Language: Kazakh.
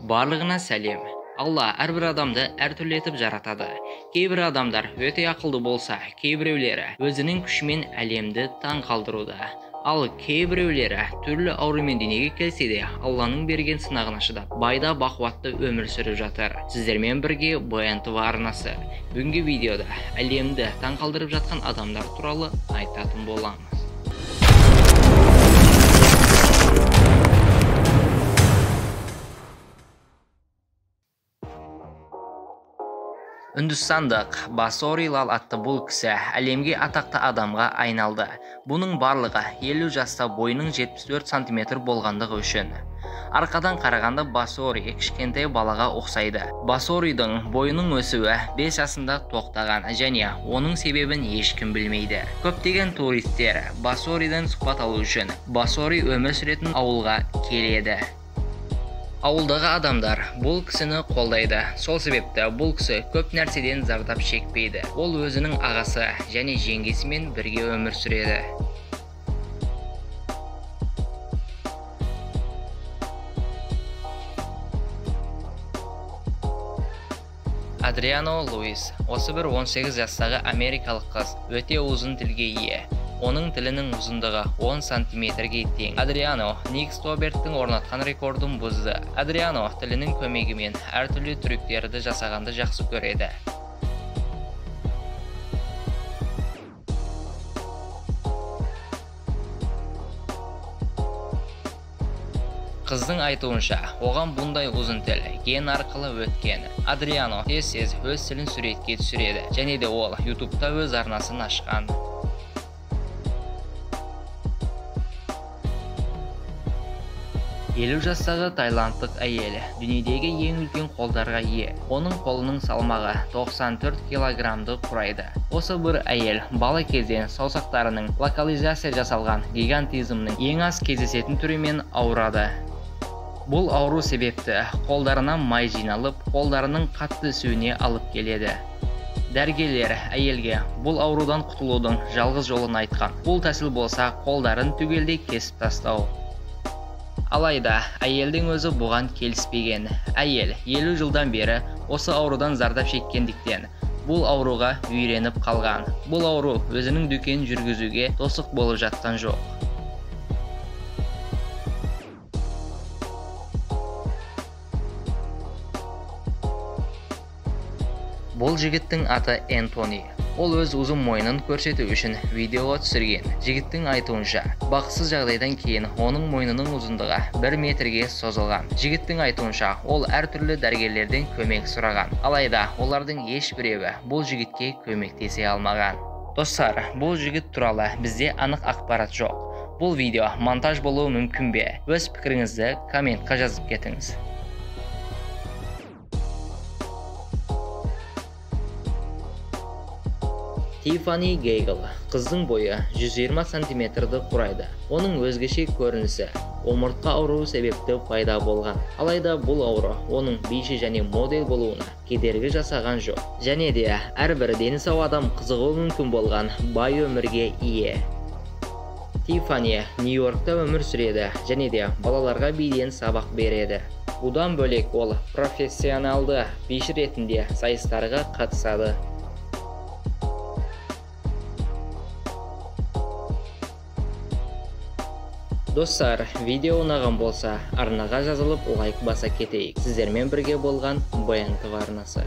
Барлығына сәлем. Алла әрбір адамды әртүрлі етіп жаратады. Кейбір адамдар өте ақылды болса, кейбіреулері өзінің күшімен әлемді таң қалдыруда. Ал кейбіреулері түрлі аурумен дүниеге келсе де, Алланың берген сынағына шыдап, байда бақуатты өмір сүріп жатыр. Сіздермен бірге Баян ТВ арнасы. Бүгінгі видеода әлемді таң қалдырып жатқан адамдар туралы айтатын боламыз. Үндістандық Басори Лал атты бұл кісі әлемге атақты адамға айналды. Бұның барлығы 50 жаста бойының 74 см болғандығы үшін. Арқадан қарағанда Басори кішкентай балаға ұқсайды. Басоридің бойының өсуі 5 жасында тоқтаған және оның себебін ешкім білмейді. Көптеген туристер Басоридан сұхбат алу үшін Басори өмір сүретін ауылға келеді. Ауылдағы адамдар бұл кісіні қолдайды. Сол себепті бұл кісі көп нәрседен зардап шекпейді. Ол өзінің ағасы және жеңгесімен бірге өмір сүреді. Адриано Луис, осы бір 18 жастағы америкалық қыз, өте ұзын тілге ие. Оның тілінің ұзындығы 10 сантиметрге тең. Адриано Ник Стоберттің орнатқан рекордын бұзды. Адриано тілінің көмегімен әртүрлі трюктерді жасағанды жақсы көреді. Қыздың айтуынша, оған бұндай ұзын тіл ген арқылы өткен. Адриано тез өз тілін суретке түсіреді және де ол YouTube'та өз арнасын ашқан. 50 жастағы тайландтық әйел дүниедегі ең үлкен қолдарға ие. Оның қолының салмағы 94 килограммды құрайды. Осы бір әйел бала кезден саусақтарының локализация жасалған гигантизмнің ең аз кездесетін түрімен ауырады. Бұл ауру себепті қолдарына май жиналып, қолдарының қатты ісуіне алып келеді. Дәрігерлер әйелге бұл аурудан құтылудың жалғыз жолын айтқан. Бұл тәсіл болса, қолдарын түгелдей кесіп тастау. Алайда, әйелдің өзі бұған келіспеген. Әйел 50 жылдан бері осы аурудан зардап шеккендіктен бұл ауруға үйреніп қалған. Бұл ауру өзінің дүкен жүргізуге тосық болып жатқан жоқ. Бұл жігіттің аты Энтони. Ол өз ұзын мойнын көрсету үшін видеоға түсірген. Жігіттің айтуынша, бақытсыз жағдайдан кейін оның мойнының ұзындығы 1 метрге созылған. Жігіттің айтуынша, ол әртүрлі дәрігерлерден көмек сұраған. Алайда, олардың ешбіреуі бұл жігітке көмектесе алмаған. Достар, бұл жігіт туралы бізде анық ақпарат жоқ. Бұл видео монтаж болуы мүмкін бе? Өз пікіріңізді комментқа жазып кетіңіз. Тиффани Гейгл. Қыздың бойы 120 сантиметрді құрайды. Оның өзгеше көрінісі омыртқа ауруы себепті пайда болған. Алайда бұл ауру оның биші және модель болуына кедергі жасаған жоқ. Және де әрбір дені сау адам қызығуы мүмкін болған бай өмірге ие. Тиффани Нью-Йоркта өмір сүреді және де балаларға биден сабақ береді. Бұдан бөлек ол профессионалды биші ретінде сайыстарға қатысады. Достар, видео ұнаған болса, арнаға жазылып лайк баса кетейік. Сіздермен бірге болған Баян ТВ арнасы.